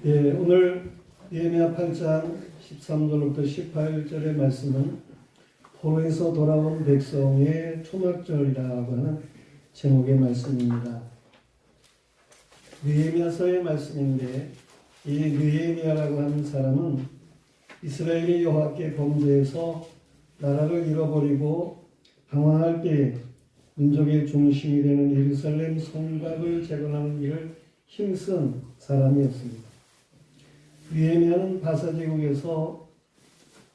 예, 오늘 느헤미야 8장 13절부터 18절의 말씀은 포로에서 돌아온 백성의 초막절이라고 하는 제목의 말씀입니다. 느헤미야서의 말씀인데 이 느헤미야라고 하는 사람은 이스라엘이 여호와께 범죄해서 나라를 잃어버리고 방황할 때 민족의 중심이 되는 예루살렘 성곽을 재건하는 일을 힘쓴 사람이었습니다. 느헤미야는 바사제국에서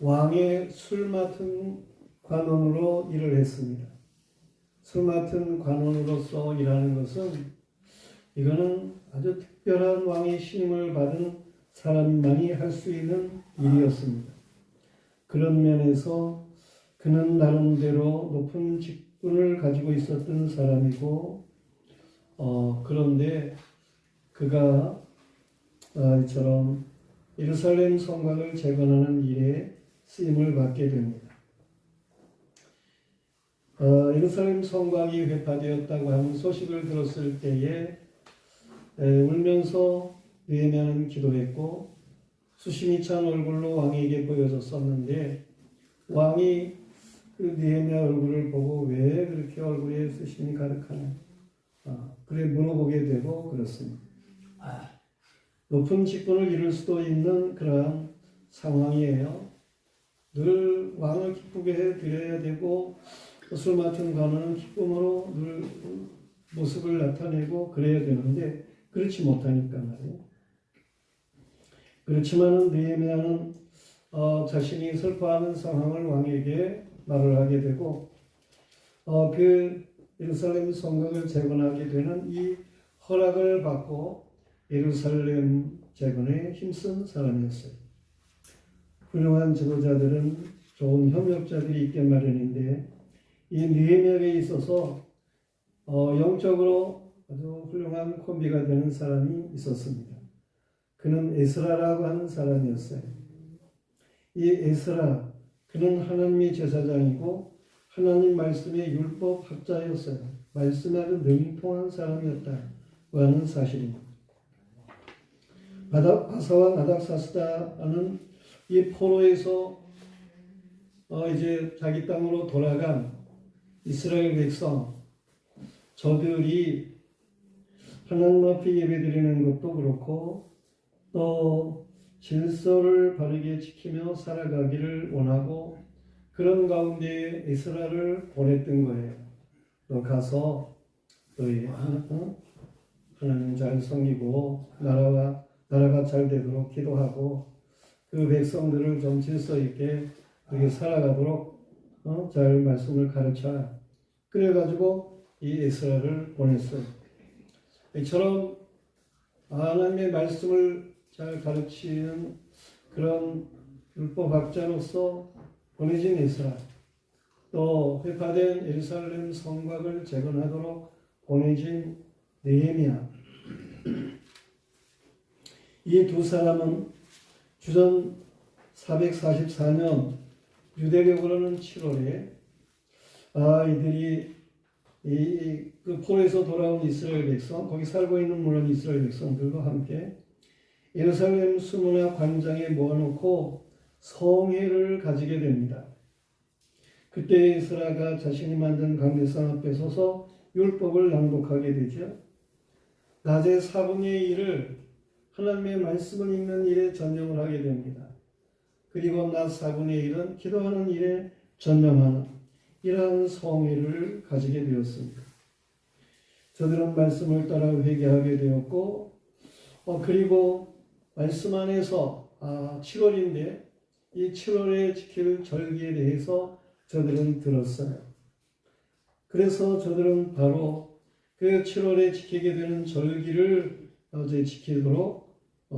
왕의 술 맡은 관원으로 일을 했습니다. 술 맡은 관원으로서 일하는 것은 이거는 아주 특별한 왕의 신임을 받은 사람만이 할 수 있는 일이었습니다. 그런 면에서 그는 나름대로 높은 직분을 가지고 있었던 사람이고 그런데 그가 이처럼 예루살렘 성곽을 재건하는 일에 쓰임을 받게 됩니다. 예루살렘 성곽이 회파되었다고 하는 소식을 들었을 때에 울면서 느헤미야는 기도했고 수심이 찬 얼굴로 왕에게 보여졌었는데 왕이 그 느헤미야 얼굴을 보고 왜 그렇게 얼굴에 수심이 가득하냐 그래 물어보게 되고 그렇습니다. 높은 직분을 이룰 수도 있는 그러한 상황이에요. 늘 왕을 기쁘게 해드려야 되고 술 맡은 관원은 기쁨으로 늘 모습을 나타내고 그래야 되는데 그렇지 못하니까 말이에요. 그렇지만은 느헤미야는 자신이 슬퍼하는 상황을 왕에게 말을 하게 되고 그 예루살렘 성곽을 재건하게 되는 이 허락을 받고 예루살렘 재건에 힘쓴 사람이었어요. 훌륭한 지도자들은 좋은 협력자들이 있게 마련인데 이 느헤미야에 있어서 영적으로 아주 훌륭한 콤비가 되는 사람이 있었습니다. 그는 에스라라고 하는 사람이었어요. 이 에스라, 그는 하나님의 제사장이고 하나님 말씀의 율법 학자였어요. 말씀에 아주 능통한 사람이었다고 하는 사실입니다. 바사와 아닥사스다는 이 포로에서 이제 자기 땅으로 돌아간 이스라엘 백성, 저들이 하나님 앞에 예배드리는 것도 그렇고 또 질서를 바르게 지키며 살아가기를 원하고 그런 가운데 에스라를 보냈던 거예요. 너 가서 너희 하나님 잘 섬기고 나라가 잘 되도록 기도하고 그 백성들을 좀 질서 있게 그렇게 살아가도록 잘 말씀을 가르쳐. 그래가지고 이 에스라를 보냈어요. 이처럼 하나님의 말씀을 잘 가르치는 그런 율법학자로서 보내진 에스라, 또 회파된 예루살렘 성곽을 재건하도록 보내진 느헤미야, 이 두 사람은 주전 444년 유대력으로는 7월에 이들이 그 포로에서 돌아온 이스라엘 백성, 거기 살고 있는 물론 이스라엘 백성들과 함께 예루살렘 수문화 광장에 모아놓고 성회를 가지게 됩니다. 그때 에스라가 자신이 만든 강대상 앞에 서서 율법을 낭독하게 되죠. 낮에 4분의 1을 하나님의 말씀을 읽는 일에 전념을 하게 됩니다. 그리고 낮 4분의 1은 기도하는 일에 전념하는 이러한 성회를 가지게 되었습니다. 저들은 말씀을 따라 회개하게 되었고 그리고 말씀 안에서 7월인데 이 7월에 지킬 절기에 대해서 저들은 들었어요. 그래서 저들은 바로 그 7월에 지키게 되는 절기를 지키도록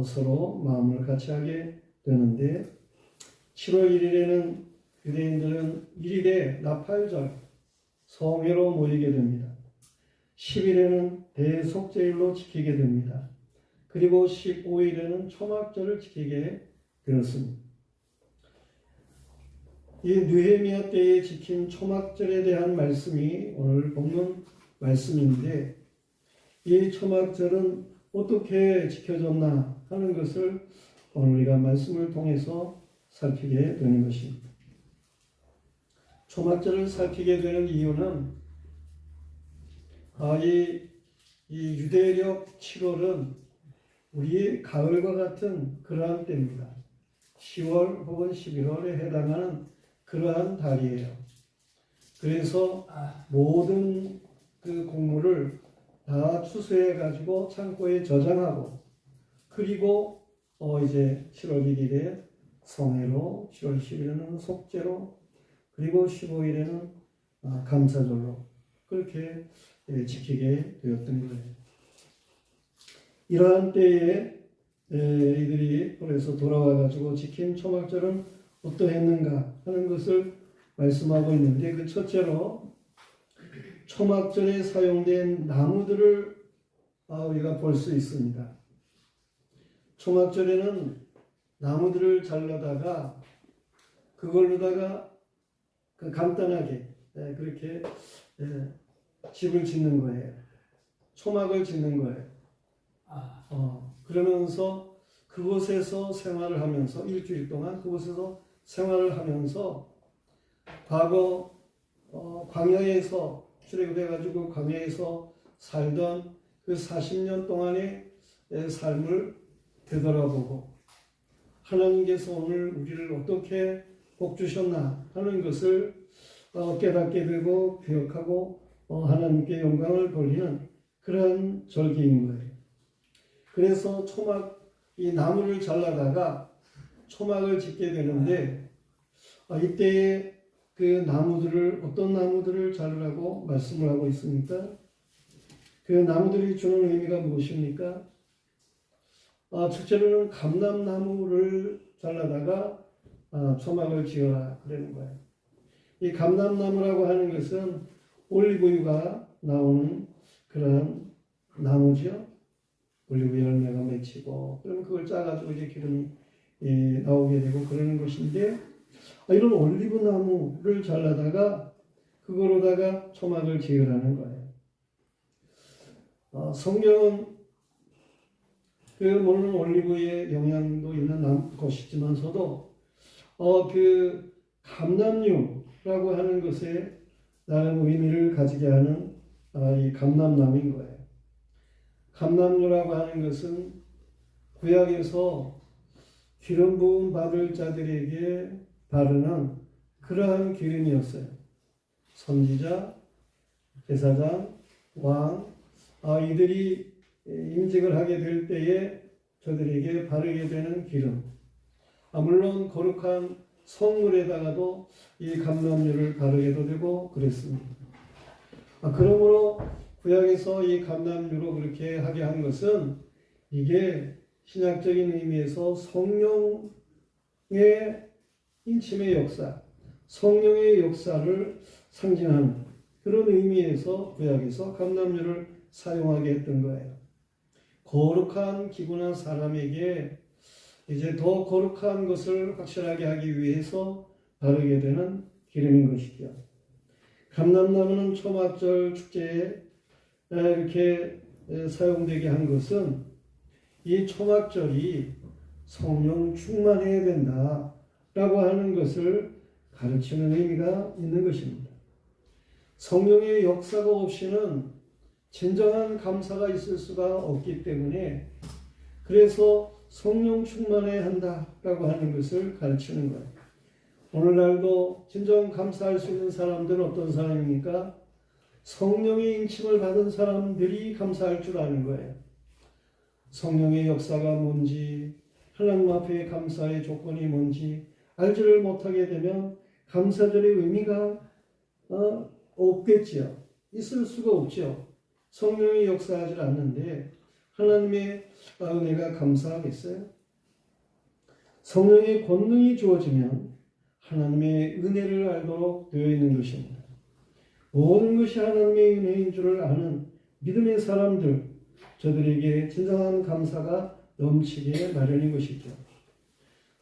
서로 마음을 같이 하게 되는데 7월 1일에는 유대인들은 1일에 나팔절 성회로 모이게 됩니다. 10일에는 대속제일로 지키게 됩니다. 그리고 15일에는 초막절을 지키게 되었습니다. 이 느헤미야 때에 지킨 초막절에 대한 말씀이 오늘 본문 말씀인데 이 초막절은 어떻게 지켜졌나 하는 것을 오늘 우리가 말씀을 통해서 살피게 되는 것입니다. 초막절을 살피게 되는 이유는 이 유대력 7월은 우리의 가을과 같은 그러한 때입니다. 10월 혹은 11월에 해당하는 그러한 달이에요. 그래서 모든 그 곡물을 다 추수해 가지고 창고에 저장하고, 그리고 이제 7월 1일에 성회로, 7월 10일에는 속죄로, 그리고 15일에는 감사절로 그렇게 지키게 되었던 거예요. 이러한 때에 이들이 그래서 돌아와 가지고 지킨 초막절은 어떠했는가 하는 것을 말씀하고 있는데, 그 첫째로 초막절에 사용된 나무들을 우리가 볼 수 있습니다. 초막절에는 나무들을 잘라다가 그걸로다가 간단하게 그렇게 집을 짓는 거예요. 초막을 짓는 거예요. 그러면서 그곳에서 생활을 하면서 일주일 동안 그곳에서 생활을 하면서 과거 광야에서 출애굽해 가지고 광야에서 살던 그 40년 동안의 삶을 되돌아보고, 하나님께서 오늘 우리를 어떻게 복 주셨나 하는 것을 깨닫게 되고 기억하고 하나님께 영광을 돌리는 그런 절기인 거예요. 그래서 이 나무를 잘라다가 초막을 짓게 되는데, 이때에 그 나무들을, 어떤 나무들을 자르라고 말씀을 하고 있습니까? 그 나무들이 주는 의미가 무엇입니까? 첫째로는 감람나무를 잘라다가 초막을 지어라 그러는 거예요. 이 감람나무라고 하는 것은 올리브유가 나오는 그런 나무죠. 올리브 열매가 맺히고, 그러면 그걸 짜가지고 이제 기름이 나오게 되고 그러는 것인데, 이런 올리브 나무를 잘라다가 그거로다가 초막을 지으라는 거예요. 성경은 물론 올리브의 영향도 있는 것이지만서도 그 감람유라고 하는 것에 나름 의미를 가지게 하는 이 감람나무인 거예요. 감람유라고 하는 것은 구약에서 기름 부음 받을 자들에게 바르는 그러한 기름이었어요. 선지자, 제사장, 왕, 이들이 임직을 하게 될 때에 저들에게 바르게 되는 기름. 물론 거룩한 성물에다가도 이 감람유를 바르게도 되고 그랬습니다. 그러므로 구약에서 이 감람유로 그렇게 하게 한 것은, 이게 신약적인 의미에서 성령의 인침의 역사, 성령의 역사를 상징하는 그런 의미에서 구약에서 감람유를 사용하게 했던 거예요. 거룩한 기구나 사람에게 이제 더 거룩한 것을 확실하게 하기 위해서 바르게 되는 기름인 것이죠. 감람나무는 초막절 축제에 이렇게 사용되게 한 것은, 이 초막절이 성령 충만해야 된다라고 하는 것을 가르치는 의미가 있는 것입니다. 성령의 역사가 없이는 진정한 감사가 있을 수가 없기 때문에, 그래서 성령 충만해야 한다라고 하는 것을 가르치는 거예요. 오늘날도 진정 감사할 수 있는 사람들은 어떤 사람입니까? 성령의 인침을 받은 사람들이 감사할 줄 아는 거예요. 성령의 역사가 뭔지, 하나님 앞에 감사의 조건이 뭔지 알지를 못하게 되면 감사절의 의미가 없겠지요. 있을 수가 없죠. 성령이 역사하지 않는데 하나님의 은혜가 감사하겠어요? 성령의 권능이 주어지면 하나님의 은혜를 알도록 되어 있는 것입니다. 모든 것이 하나님의 은혜인 줄을 아는 믿음의 사람들, 저들에게 진정한 감사가 넘치게 마련인 것이죠.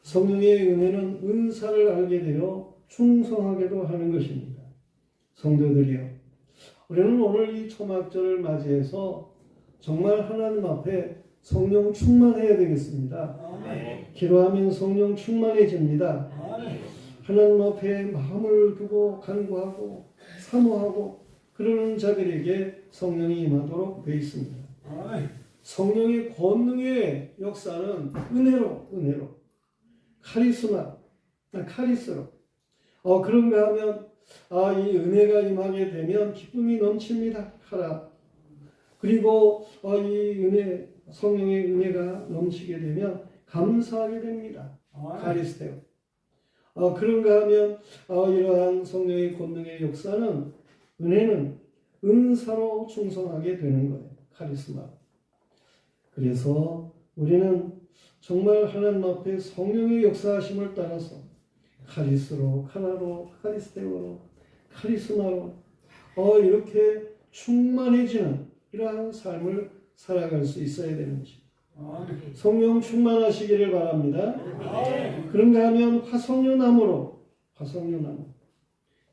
성령의 은혜는 은사를 알게 되어 충성하게도 하는 것입니다. 성도들이여, 우리는 오늘 이 초막절을 맞이해서 정말 하나님 앞에 성령 충만해야 되겠습니다. 기도하면 성령 충만해집니다. 하나님 앞에 마음을 두고 간구하고 사모하고 그러는 자들에게 성령이 임하도록 되어 있습니다. 성령의 권능의 역사는 은혜로 카리스로 그런가 하면 이 은혜가 임하게 되면 기쁨이 넘칩니다. 그리고 이 성령의 은혜가 넘치게 되면 감사하게 됩니다. 카리스테오. 그런가 하면 이러한 성령의 권능의 역사는 은혜는 은사로 충성하게 되는 거예요. 카리스마. 그래서 우리는 정말 하나님 앞에 성령의 역사하심을 따라서 카리스로, 카리스테오로, 카리스마로 이렇게 충만해지는 이러한 삶을 살아갈 수 있어야 되는 것입니다. 성령 충만하시기를 바랍니다. 그런가 하면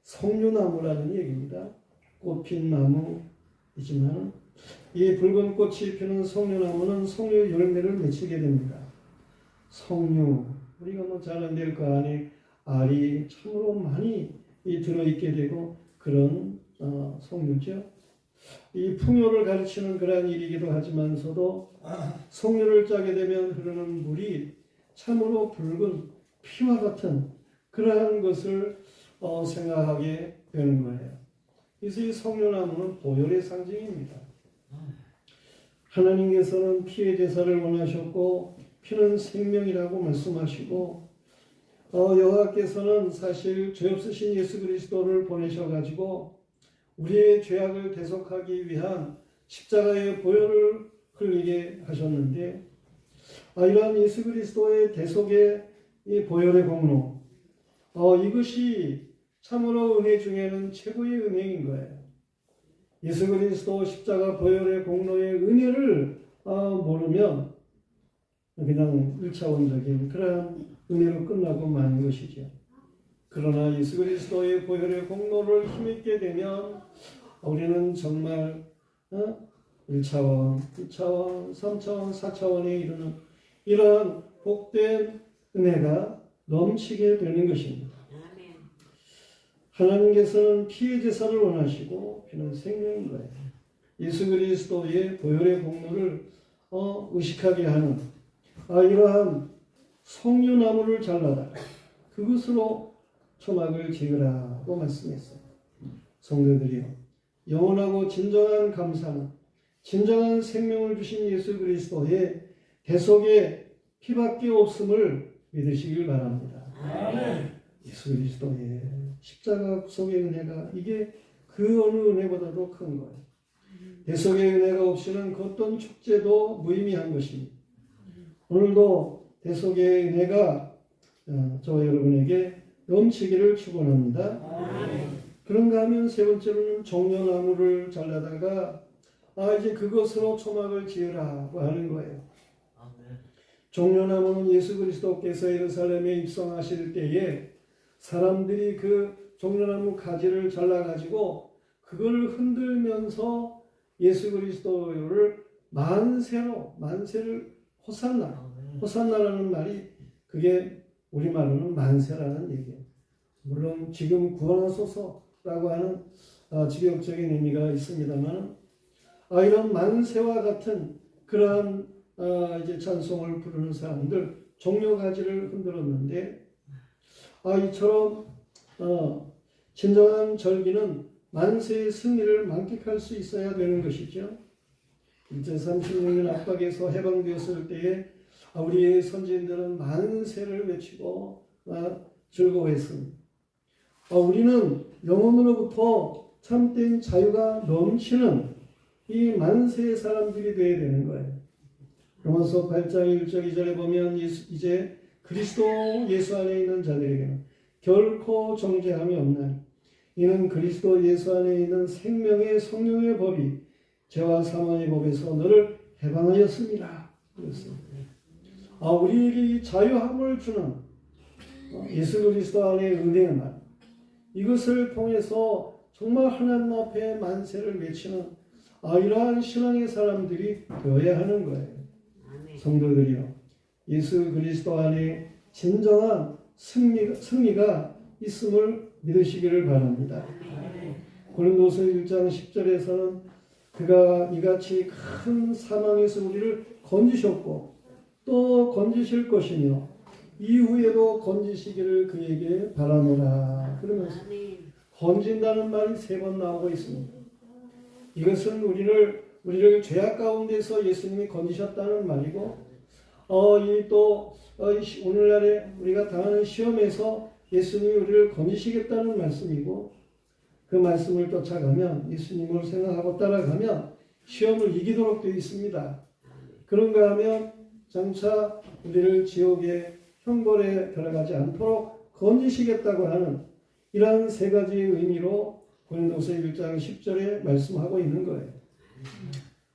성류나무라는 얘기입니다. 꽃핀 나무이지만 이 붉은 꽃이 피는 성류나무는 성류 열매를 맺히게 됩니다. 성류, 우리가 잘 아는데 그 안에 알이 참으로 많이 들어있게 되고 그런 성류죠. 이 풍요를 가르치는 그러한 일이기도 하지만서도 성류를 짜게 되면 흐르는 물이 참으로 붉은 피와 같은 그러한 것을 생각하게 되는 거예요. 그래서 이 성류나무는 보혈의 상징입니다. 하나님께서는 피의 제사를 원하셨고 피는 생명이라고 말씀하시고 여호와께서는 사실 죄 없으신 예수 그리스도를 보내셔가지고 우리의 죄악을 대속하기 위한 십자가의 보혈을 흘리게 하셨는데 이러한 예수 그리스도의 대속의 이 보혈의 공로 이것이 참으로 은혜 중에는 최고의 은혜인 거예요. 예수 그리스도 십자가 보혈의 공로의 은혜를 모르면 그냥 1차원적인 그러한 은혜로 끝나고 마는 것이죠. 그러나 예수 그리스도의 보혈의 공로를 힘있게 되면 우리는 정말 1차원, 2차원, 3차원, 4차원에 이르는 이러한 복된 은혜가 넘치게 되는 것입니다. 하나님께서는 피의 제사를 원하시고 피는 생명인 거예요. 예수 그리스도의 보혈의 공로를 의식하게 하는 이러한 성류나무를 잘라다가 그것으로 초막을 지으라고 말씀했어요. 성도들이요, 영원하고 진정한 감사는 진정한 생명을 주신 예수 그리스도의 대속의 피밖에 없음을 믿으시길 바랍니다. 예수 그리스도의 십자가 구속의 은혜가 이게 그 어느 은혜보다도 큰 거예요. 대속의 은혜가 없이는 그 어떤 축제도 무의미한 것입니다. 오늘도 대속의 은혜가 저와 여러분에게 넘치기를 축원합니다. 그런가 하면 세 번째로는 종려나무를 잘라다가 이제 그것으로 초막을 지으라고 하는 거예요. 종려나무는 예수 그리스도께서 예루살렘에 입성하실 때에 사람들이 그 종려나무 가지를 잘라가지고 그걸 흔들면서 예수 그리스도를 만세를 호산나라는 말이 그게 우리말로는 만세라는 얘기예요. 물론 지금 구원하소서라고 하는 직역적인 의미가 있습니다만 이런 만세와 같은 그러한 이제 찬송을 부르는 사람들 종려가지를 흔들었는데 이처럼 진정한 만세의 승리를 만끽할 수 있어야 되는 것이죠. 36년 압박에서 해방되었을 때에 우리의 선지인들은 만세를 외치고 즐거워했습니다. 우리는 영혼으로부터 참된 자유가 넘치는 이 만세의 사람들이 되어야 되는 거예요. 로마서 8장 1절 2절에 보면 이제 그리스도 예수 안에 있는 자들에게는 결코 정죄함이 없나니 이는 그리스도 예수 안에 있는 생명의 성령의 법이 죄와 사망의 법에서 너를 해방하였습니다. 그렇습니다. 우리에게 이 자유함을 주는 예수 그리스도 안의 은혜의 말, 이것을 통해서 정말 하나님 앞에 만세를 외치는 이러한 신앙의 사람들이 되어야 하는 거예요. 성도들이요, 예수 그리스도 안에 진정한 승리가 있음을 믿으시기를 바랍니다. 고린도서 1장 10절에서는 그가 이같이 큰 사망에서 우리를 건지셨고 또 건지실 것이며 이후에도 건지시기를 그에게 바라노라 그러면서 건진다는 말이 3번 나오고 있습니다. 이것은 우리를 죄악 가운데서 예수님이 건지셨다는 말이고, 오늘날에 우리가 당하는 시험에서 예수님이 우리를 건지시겠다는 말씀이고, 그 말씀을 쫓아가면, 예수님을 생각하고 따라가면 시험을 이기도록 되어 있습니다. 그런가 하면 장차 우리를 지옥의 형벌에 들어가지 않도록 건지시겠다고 하는 이러한 3가지의 의미로 고린도서 1장 10절에 말씀하고 있는 거예요.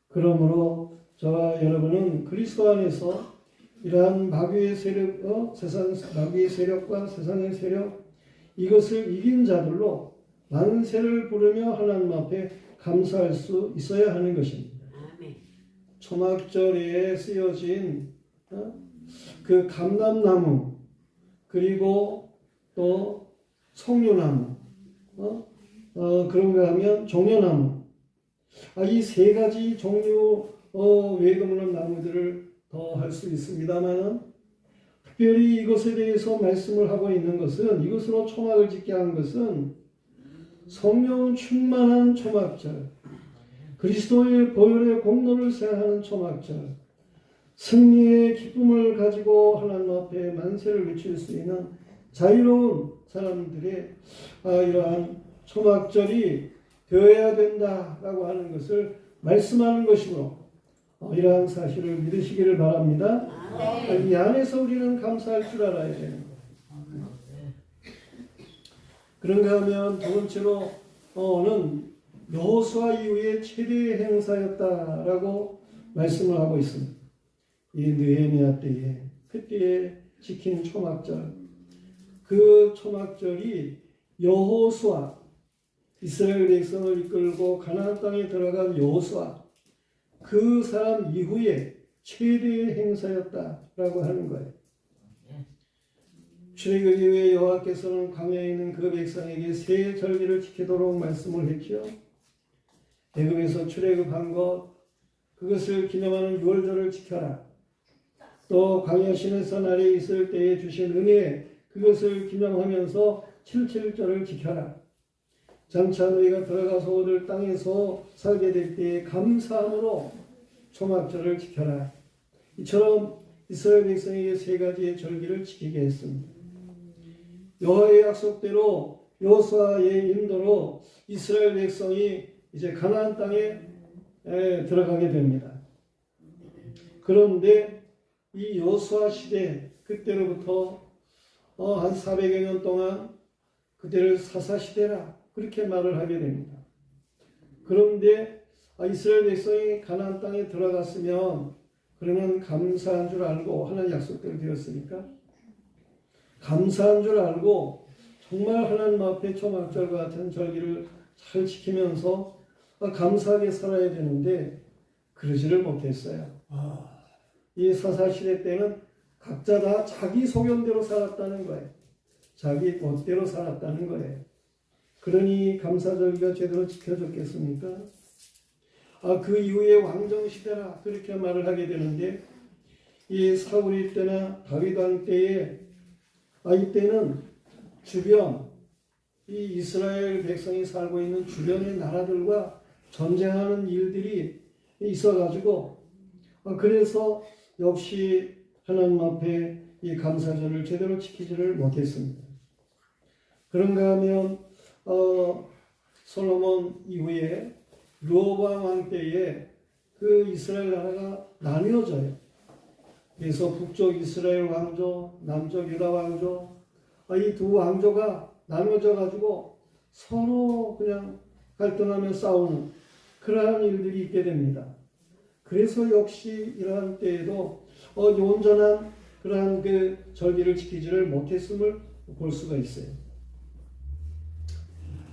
그러므로 저와 여러분은 그리스도 안에서 이러한 마귀의 세력, 마귀의 세력과 세상의 세력, 이것을 이긴 자들로 만세를 부르며 하나님 앞에 감사할 수 있어야 하는 것입니다. 초막절에 쓰여진 그 감람나무, 그리고 또 송유나무, 그런가 하면 종려나무, 이 3가지 종류 외금으로 나무들을 더 할 수 있습니다만, 특별히 이것에 대해서 말씀을 하고 있는 것은, 이것으로 초막을 짓게 한 것은 성령 충만한 초막절, 그리스도의 보혈의 공로를 생각하는 초막절, 승리의 기쁨을 가지고 하나님 앞에 만세를 외칠 수 있는 자유로운 사람들의 이러한 초막절이 되어야 된다라고 하는 것을 말씀하는 것이므로 이러한 사실을 믿으시기를 바랍니다. 이 안에서 우리는 감사할 줄 알아야 됩니다. 그런가 하면 두 번째로는 여호수아 이후의 최대의 행사였다라고 말씀을 하고 있습니다. 이 느헤미야 때에 그때에 지킨 초막절, 그 초막절이 여호수아, 이스라엘 백성을 이끌고 가나안 땅에 들어간 여호수아, 그 사람 이후에 최대의 행사였다라고 하는 거예요. 출애굽 이후에 여호와께서는 광야에 있는 그 백성에게 새 절기를 지키도록 말씀을 했죠. 애굽에서 출애굽한 것, 그것을 기념하는 유월절을 지켜라. 또 광야 시내산 아래에 있을 때에 주신 은혜, 그것을 기념하면서 77절을 지켜라. 장차 너희가 들어가서 얻을 땅에서 살게 될 때에 감사함으로 초막절을 지켜라. 이처럼 이스라엘 백성에게 3가지의 절기를 지키게 했습니다. 여호와의 약속대로 여호수아의 인도로 이스라엘 백성이 이제 가나안 땅에 들어가게 됩니다. 그런데 이 여호수아 시대, 그때로부터 한 400여 년 동안 그때를 사사시대라 그렇게 말을 하게 됩니다. 그런데 이스라엘 백성이 가나안 땅에 들어갔으면 그러면 감사한 줄 알고, 하나님 약속대로 되었으니까 감사한 줄 알고 정말 하나님 앞에 초막절과 같은 절기를 잘 지키면서 감사하게 살아야 되는데 그러지를 못했어요. 이 사사시대 때는 각자 다 자기 소견대로 살았다는 거예요. 자기 멋대로 살았다는 거예요. 그러니 감사절기가 제대로 지켜졌겠습니까? 그 이후에 왕정시대라 그렇게 말을 하게 되는데, 이 사울이 때나 다윗 왕 때에 이때는 주변 이 이스라엘 백성이 살고 있는 주변의 나라들과 전쟁하는 일들이 있어가지고 그래서 역시 하나님 앞에 이 감사절을 제대로 지키지를 못했습니다. 그런가 하면 솔로몬 이후에 르호보암 왕 때에 그 이스라엘 나라가 나뉘어져요. 그래서 북쪽 이스라엘 왕조, 남쪽 유다 왕조, 이 두 왕조가 나눠져 가지고 서로 그냥 갈등하며 싸우는 그러한 일들이 있게 됩니다. 그래서 역시 이러한 때에도 온전한 그러한 그 절기를 지키지를 못했음을 볼 수가 있어요.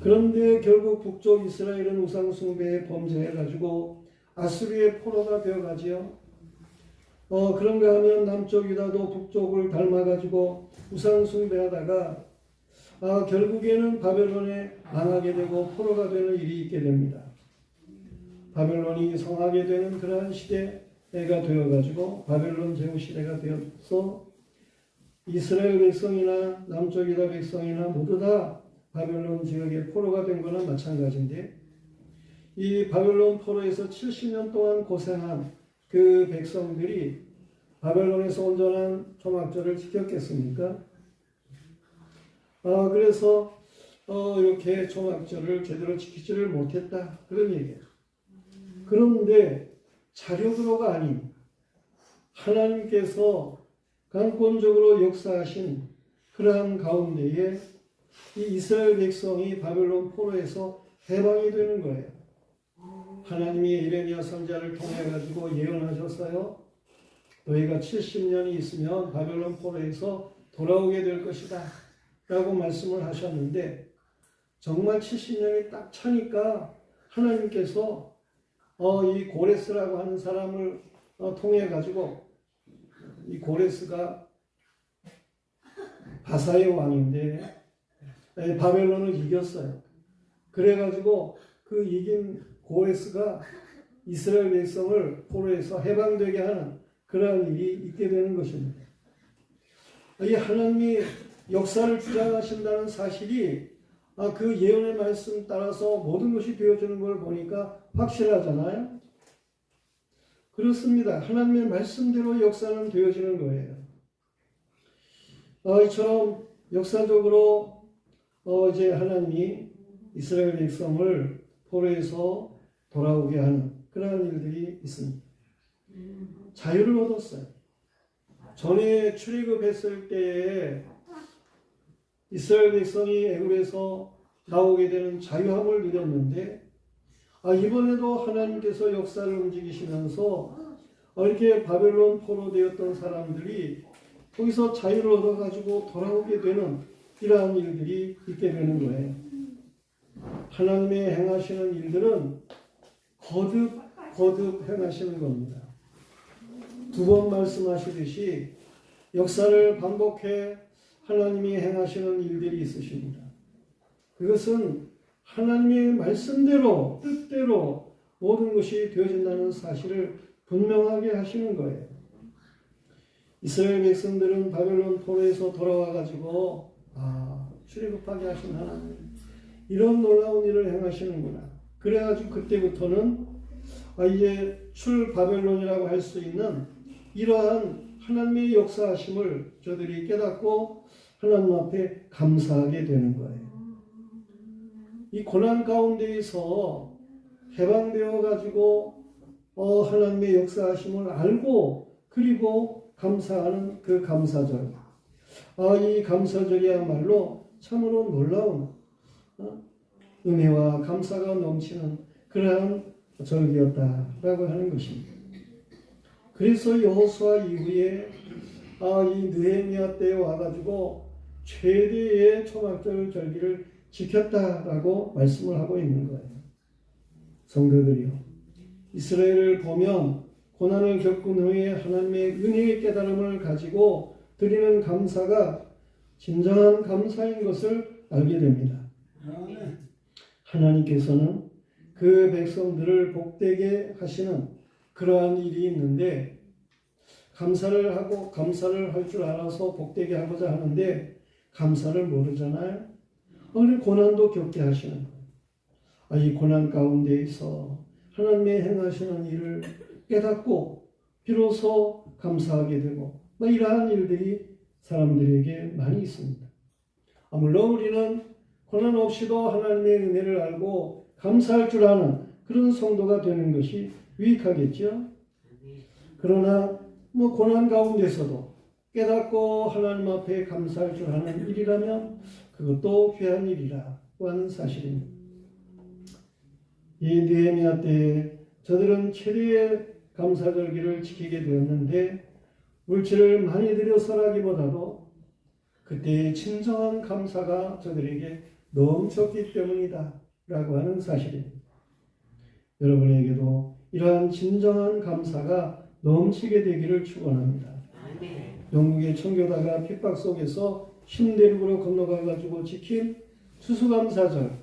그런데 결국 북쪽 이스라엘은 우상 숭배에 범죄해 가지고 아수르의 포로가 되어 가지요. 그런가 하면 남쪽 유다도 북쪽을 닮아가지고 우상 숭배하다가 결국에는 바벨론에 망하게 되고 포로가 되는 일이 있게 됩니다. 바벨론이 성하게 되는 그러한 시대가 되어가지고 바벨론 제후시대가 되어서 이스라엘 백성이나 남쪽 유다 백성이나 모두 다 바벨론 지역에 포로가 된 거나 마찬가지인데, 이 바벨론 포로에서 70년 동안 고생한 그 백성들이 바벨론에서 온전한 초막절을 지켰겠습니까? 그래서 이렇게 초막절을 제대로 지키지를 못했다, 그런 얘기예요. 그런데 자력으로가 아닌 하나님께서 강권적으로 역사하신 그러한 가운데에 이 이스라엘 백성이 바벨론 포로에서 해방이 되는 거예요. 하나님이 에레미야 선지자를 통해 가지고 예언하셨어요. 너희가 70년이 있으면 바벨론 포로에서 돌아오게 될 것이다 라고 말씀을 하셨는데, 정말 70년이 딱 차니까 하나님께서 이 고레스라고 하는 사람을 통해 가지고, 이 고레스가 바사의 왕인데 바벨론을 이겼어요. 그래가지고 그 이긴 고레스가 이스라엘 백성을 포로에서 해방되게 하는 그러한 일이 있게 되는 것입니다. 이 하나님이 역사를 주장하신다는 사실이 그 예언의 말씀 따라서 모든 것이 되어지는 걸 보니까 확실하잖아요. 그렇습니다. 하나님의 말씀대로 역사는 되어지는 거예요. 이처럼 역사적으로 이제 하나님이 이스라엘 백성을 포로에서 돌아오게 하는 그러한 일들이 있습니다. 자유를 얻었어요. 전에 출애굽했을 때에 이스라엘 백성이 애굽에서 나오게 되는 자유함을 누렸는데, 이번에도 하나님께서 역사를 움직이시면서 이렇게 바벨론 포로 되었던 사람들이 거기서 자유를 얻어가지고 돌아오게 되는 이러한 일들이 있게 되는 거예요. 하나님의 행하시는 일들은 거듭 행하시는 겁니다. 두 번 말씀하시듯이 역사를 반복해 하나님이 행하시는 일들이 있으십니다. 그것은 하나님의 말씀대로 뜻대로 모든 것이 되어진다는 사실을 분명하게 하시는 거예요. 이스라엘 백성들은 바벨론 포로에서 돌아와 가지고 출애굽하게 하신 하나님, 이런 놀라운 일을 행하시는구나. 그래가지고 그때부터는 이제 출 바벨론이라고 할 수 있는 이러한 하나님의 역사하심을 저들이 깨닫고 하나님 앞에 감사하게 되는 거예요. 이 고난 가운데에서 해방되어 가지고 하나님의 역사하심을 알고 그리고 감사하는 그 감사절. 이 감사절이야말로 참으로 놀라운 은혜와 감사가 넘치는 그러한 절기였다라고 하는 것입니다. 그래서 여호수아 이후에 이 느헤미야 때에 와가지고 최대의 초막절 절기를 지켰다라고 말씀을 하고 있는 거예요. 성도들이요, 이스라엘을 보면 고난을 겪은 후에 하나님의 은혜의 깨달음을 가지고 드리는 감사가 진정한 감사인 것을 알게 됩니다. 하나님께서는 그 백성들을 복되게 하시는 그러한 일이 있는데, 감사를 하고 감사를 할 줄 알아서 복되게 하고자 하는데 감사를 모르잖아요. 오늘 고난도 겪게 하시는 거예요. 이 고난 가운데에서 하나님의 행하시는 일을 깨닫고 비로소 감사하게 되고 이러한 일들이 사람들에게 많이 있습니다. 물론 우리는 고난 없이도 하나님의 은혜를 알고 감사할 줄 아는 그런 성도가 되는 것이 유익하겠죠. 그러나 고난 가운데서도 깨닫고 하나님 앞에 감사할 줄 아는 일이라면 그것도 귀한 일이라고 하는 사실입니다. 이 느헤미야 때에 저들은 최대의 감사절기를 지키게 되었는데, 물질을 많이 들여서라기보다도 그때의 진정한 감사가 저들에게 넘쳤기 때문이다 라고 하는 사실입니다. 여러분에게도 이러한 진정한 감사가 넘치게 되기를 축원합니다. 영국의 청교다가 핍박 속에서 신대륙으로 건너가가지고 지킨 추수감사절,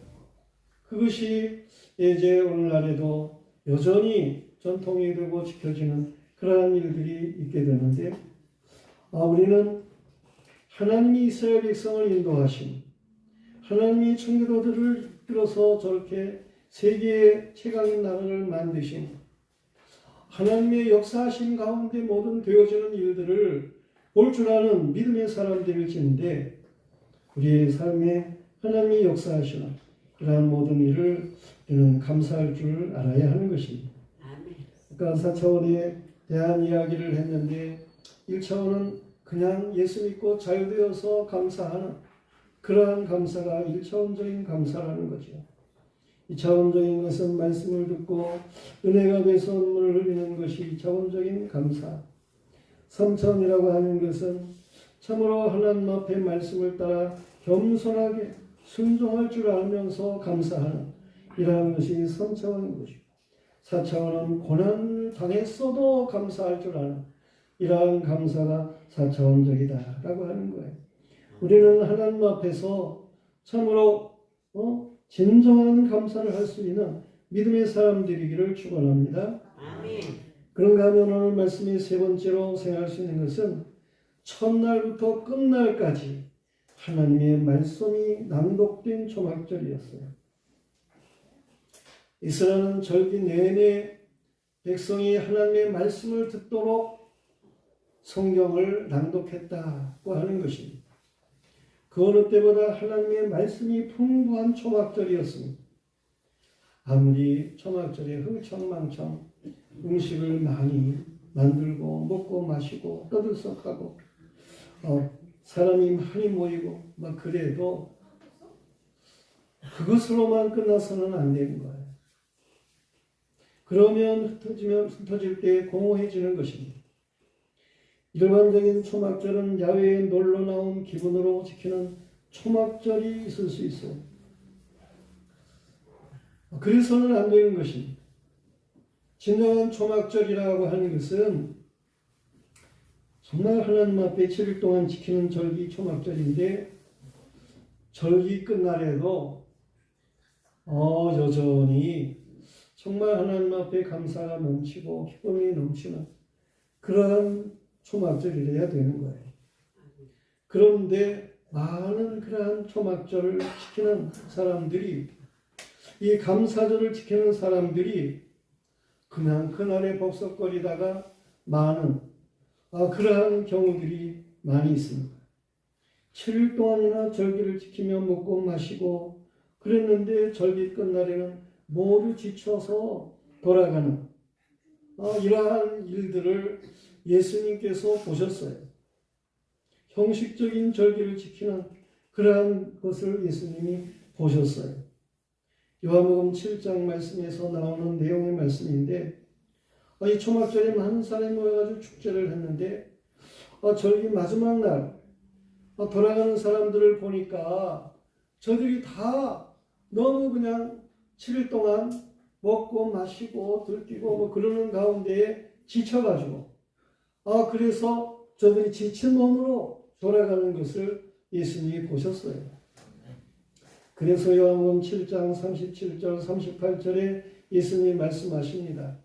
그것이 이제 오늘날에도 여전히 전통이 되고 지켜지는 그러한 일들이 있게 되는데, 우리는 하나님이 이스라엘 백성을 인도하신, 하나님이 청교도들을 이끌어서 저렇게 세계의 최강인 나라를 만드신, 하나님의 역사하신 가운데 모든 되어지는 일들을 볼 줄 아는 믿음의 사람들일진데, 우리의 삶에 하나님이 역사하시는 그러한 모든 일을 우리는 감사할 줄 알아야 하는 것입니다. 아까 4차원에 대한 이야기를 했는데, 1차원은 그냥 예수 믿고 자유되어서 감사하는 그러한 감사가 1차원적인 감사라는 거죠. 2차원적인 것은 말씀을 듣고 은혜가 돼서 눈물을 흘리는 것이 2차원적인 감사. 3차원이라고 하는 것은 참으로 하나님 앞에 말씀을 따라 겸손하게 순종할 줄 알면서 감사하는 이러한 것이 3차원인 것이고, 4차원은 고난을 당했어도 감사할 줄 아는 이러한 감사가 4차원적이다라고 하는 거예요. 우리는 하나님 앞에서 참으로 진정한 감사를 할 수 있는 믿음의 사람들이기를 축원합니다. 아멘. 그런가 하면 오늘 말씀이 세 번째로 생각할 수 있는 것은 첫날부터 끝날까지 하나님의 말씀이 낭독된 초막절이었어요. 이스라엘은 절기 내내 백성이 하나님의 말씀을 듣도록 성경을 낭독했다고 하는 것입니다. 그 어느 때보다 하나님의 말씀이 풍부한 초막절이었습니다. 아무리 초막절에 흥청망청 음식을 많이 만들고 먹고 마시고 떠들썩하고 사람이 많이 모이고 막 그래도 그것으로만 끝나서는 안 되는 거예요. 그러면 흩어질 때 공허해지는 것입니다. 일반적인 초막절은 야외에 놀러 나온 기분으로 지키는 초막절이 있을 수 있어요. 그래서는 안 되는 것입니다. 진정한 초막절이라고 하는 것은 정말 하나님 앞에 7일 동안 지키는 절기 초막절인데, 절기 끝날에도 여전히 정말 하나님 앞에 감사가 넘치고 기쁨이 넘치는 그러한 초막절이래야 되는 거예요. 그런데 많은 그러한 초막절을 지키는 사람들이, 이 감사절을 지키는 사람들이 그냥 그날에 복석거리다가 많은 그러한 경우들이 많이 있습니다. 7일 동안이나 절기를 지키며 먹고 마시고 그랬는데 절기 끝날에는 모두 지쳐서 돌아가는 이러한 일들을 예수님께서 보셨어요. 형식적인 절기를 지키는 그러한 것을 예수님이 보셨어요. 요한복음 7장 말씀에서 나오는 내용의 말씀인데, 이 초막절에 많은 사람이 모여가지고 축제를 했는데, 절기 마지막 날 돌아가는 사람들을 보니까 저들이 다 너무 그냥 7일 동안 먹고 마시고 들뛰고 그러는 가운데에 지쳐가지고 그래서 저들이 지친 몸으로 돌아가는 것을 예수님이 보셨어요. 그래서 요한복음 7장 37절 38절에 예수님이 말씀하십니다.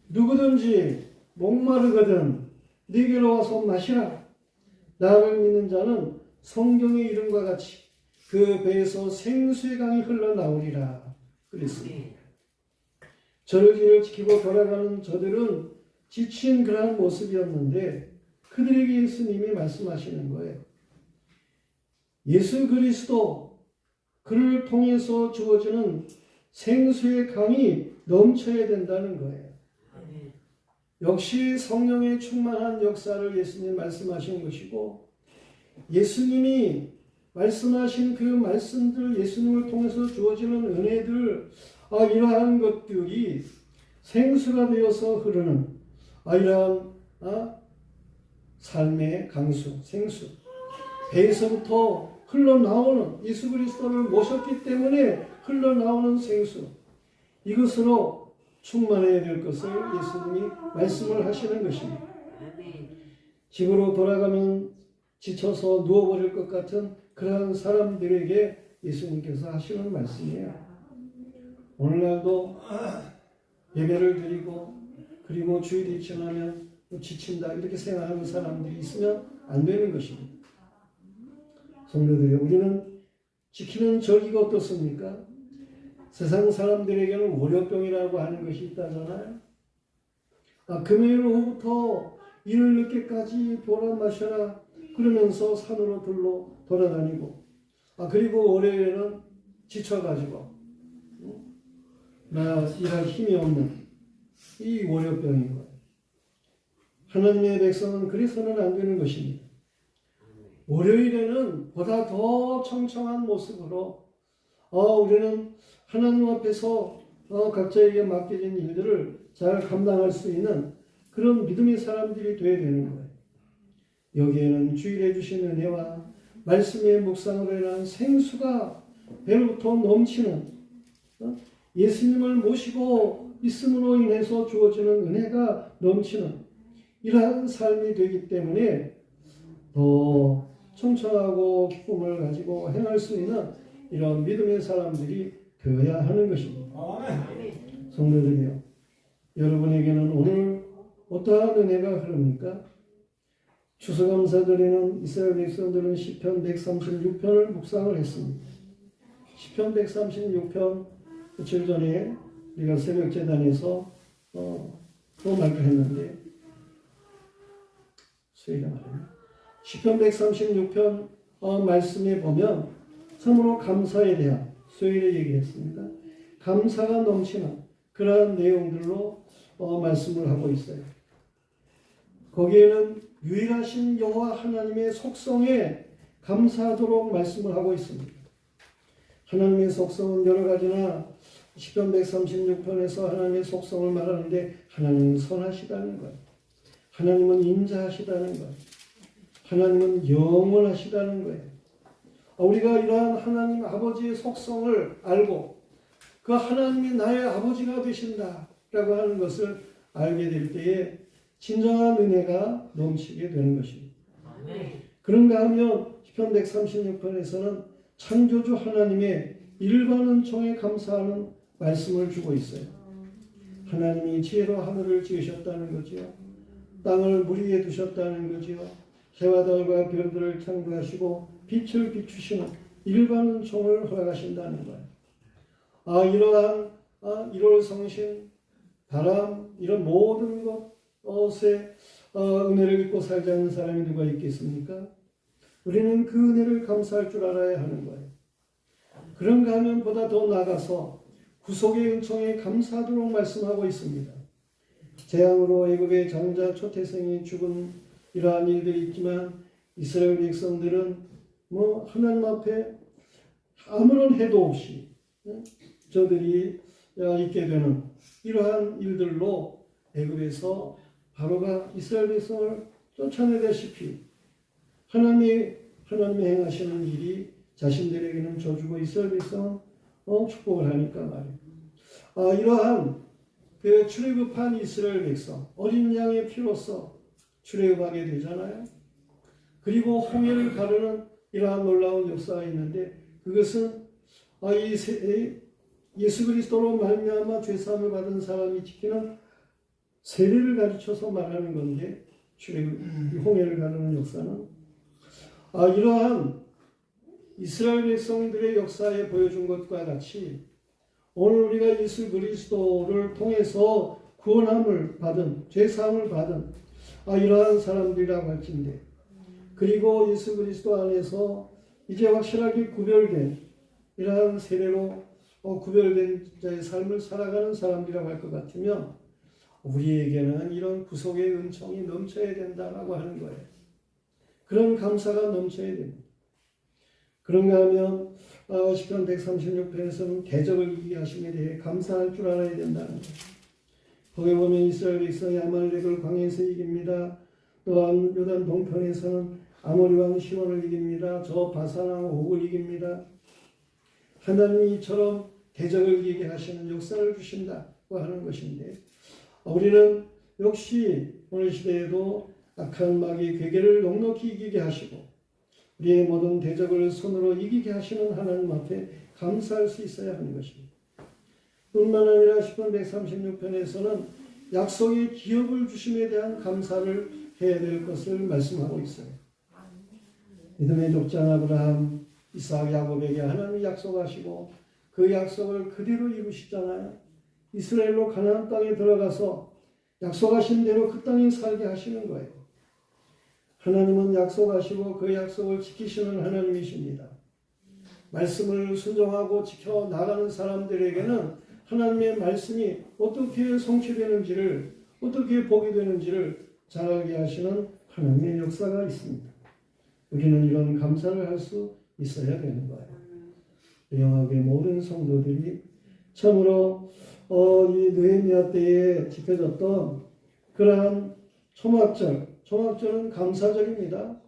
누구든지 목마르거든 네게로 와서 마시라. 나를 믿는 자는 성경의 이름과 같이 그 배에서 생수의 강이 흘러나오리라 그랬습니다. 절기를 지키고 돌아가는 저들은 지친 그러한 모습이었는데, 그들에게 예수님이 말씀하시는 거예요. 예수 그리스도, 그를 통해서 주어지는 생수의 강이 넘쳐야 된다는 거예요. 역시 성령의 충만한 역사를 예수님 말씀하신 것이고, 예수님이 말씀하신 그 말씀들, 예수님을 통해서 주어지는 은혜들, 이러한 것들이 생수가 되어서 흐르는 이러한 삶의 강수, 생수, 배에서부터 흘러나오는, 예수 그리스도를 모셨기 때문에 흘러나오는 생수, 이것으로 충만해야 될 것을 예수님이 말씀을 하시는 것입니다. 집으로 돌아가면 지쳐서 누워버릴 것 같은 그러한 사람들에게 예수님께서 하시는 말씀이에요. 오늘날도 예배를 드리고 그리고 주일이 지나면 지친다 이렇게 생각하는 사람들이 있으면 안 되는 것입니다. 성도들이 우리는 지키는 절기가 어떻습니까? 세상 사람들에게는 월요병이라고 하는 것이 있다잖아요. 금요일 오후부터 이를 늦게까지 보라 마셔라 그러면서 산으로 돌아다니고 그리고 월요일에는 지쳐가지고 나 일할 힘이 없는 이 월요병인 거예요. 하나님의 백성은 그래서는 안 되는 것입니다. 월요일에는 보다 더 청청한 모습으로 우리는 하나님 앞에서 각자에게 맡겨진 일들을 잘 감당할 수 있는 그런 믿음의 사람들이 되어야 되는 거예요. 여기에는 주일에 주신 은혜와 말씀의 묵상으로 인한 생수가 배로부터 넘치는 예수님을 모시고 있음으로 인해서 주어지는 은혜가 넘치는 이러한 삶이 되기 때문에 더 청청하고 기쁨을 가지고 행할 수 있는 이런 믿음의 사람들이 되어야 하는 것입니다. 성도들이요, 여러분에게는 오늘 어떠한 은혜가 흐릅니까? 추수감사드리는 이스라엘 백성들은 시편 136편을 묵상을 했습니다. 시편 136편 며칠 전에 우리가 새벽재단에서 또 말했는데 수요일에 말이에요. 시편 136편 말씀에 보면 참으로 감사에 대한 수요일에 얘기했습니다. 감사가 넘치는 그러한 내용들로 말씀을 하고 있어요. 거기에는 유일하신 여호와 하나님의 속성에 감사하도록 말씀을 하고 있습니다. 하나님의 속성은 여러 가지나 시편 136편에서 하나님의 속성을 말하는데 하나님은 선하시다는 것, 하나님은 인자하시다는 것, 하나님은 영원하시다는 거예요. 우리가 이러한 하나님 아버지의 속성을 알고 그 하나님이 나의 아버지가 되신다라고 하는 것을 알게 될 때에 진정한 은혜가 넘치게 되는 것입니다. 그런가 하면 시편 136편에서는 창조주 하나님의 일반은 총에 감사하는 말씀을 주고 있어요. 하나님이 지혜로 하늘을 지으셨다는 거지요. 땅을 물 위에 두셨다는 거지요. 해와 달과 별들을 창조하시고 빛을 비추시는 일반은 총을 허락하신다는 거예요. 이러한 1월 성신, 바람 이런 모든 것에 은혜를 입고 살지 않는 사람이 누가 있겠습니까? 우리는 그 은혜를 감사할 줄 알아야 하는 거예요. 그런가 하면 보다 더 나아가서 구속의 은총에 감사하도록 말씀하고 있습니다. 재앙으로 애굽의 장자 초태생이 죽은 이러한 일들이 있지만 이스라엘 백성들은 하나님 앞에 아무런 해도 없이 저들이 있게 되는 이러한 일들로 애굽에서 바로가 이스라엘 백성을 쫓아내다시피 하나님이 행하시는 일이 자신들에게는 저주고 이스라엘 백성은 축복을 하니까 말이에요. 이러한 그 출애굽한 이스라엘 백성 어린 양의 피로써 출애굽하게 되잖아요. 그리고 홍해를 가르는 이러한 놀라운 역사가 있는데 그것은 예수 그리스도로 말미암아 죄사함을 받은 사람이 지키는 세례를 가르쳐서 말하는 건데 홍해를 가르는 역사는 이러한 이스라엘 백성들의 역사에 보여준 것과 같이 오늘 우리가 예수 그리스도를 통해서 구원함을 받은 죄사함을 받은 이러한 사람들이라고 할진데 그리고 예수 그리스도 안에서 이제 확실하게 구별된 이러한 세례로 구별된 자의 삶을 살아가는 사람들이라고 할 것 같으면 우리에게는 이런 구속의 은총이 넘쳐야 된다라고 하는 거예요. 그런 감사가 넘쳐야 됩니다. 그런가 하면 시편 136편에서는 대적을 이기게 하심에 대해 감사할 줄 알아야 된다는 거예요. 거기 보면 이스라엘 백성이 아말렉을 광야에서 이깁니다. 또한 요단 동편에서는 아모리 왕 시온을 이깁니다. 저 바산 왕 옥을 이깁니다. 하나님이 이처럼 대적을 이기게 하시는 역사를 주신다. 하는 것인데 우리는 역시 오늘 시대에도 악한 마귀 괴계를 넉넉히 이기게 하시고 우리의 모든 대적을 손으로 이기게 하시는 하나님 앞에 감사할 수 있어야 하는 것입니다. 뿐만 아니라 10편 136편에서는 약속의 기업을 주심에 대한 감사를 해야 될 것을 말씀하고 있어요. 믿음의 족장 아브라함, 이삭, 야곱에게 하나님이 약속하시고 그 약속을 그대로 이루시잖아요. 이스라엘로 가나안 땅에 들어가서 약속하신 대로 그 땅에 살게 하시는 거예요. 하나님은 약속하시고 그 약속을 지키시는 하나님이십니다. 말씀을 순종하고 지켜 나가는 사람들에게는 하나님의 말씀이 어떻게 성취되는지를, 어떻게 복이 되는지를 잘 알게 하시는 하나님의 역사가 있습니다. 우리는 이런 감사를 할 수 있어야 되는 거예요. 영하게 모든 성도들이 참으로 이 느헤미야 때에 지켜졌던 그러한 초막절은 감사절입니다.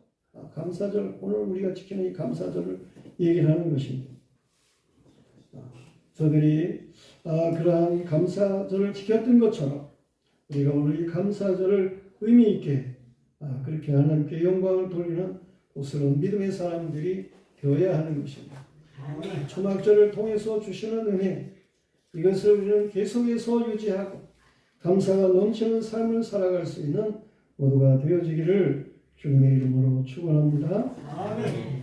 감사절, 오늘 우리가 지키는 이 감사절을 얘기를 하는 것입니다. 저들이 그러한 감사절을 지켰던 것처럼 우리가 오늘 이 감사절을 의미 있게 그렇게 하나님께 영광을 돌리는 복스러운 믿음의 사람들이 되어야 하는 것입니다. 초막절을 통해서 주시는 은혜, 이것을 우리는 계속해서 유지하고 감사가 넘치는 삶을 살아갈 수 있는 모두가 되어지기를 주님의 이름으로 축원합니다. 아멘.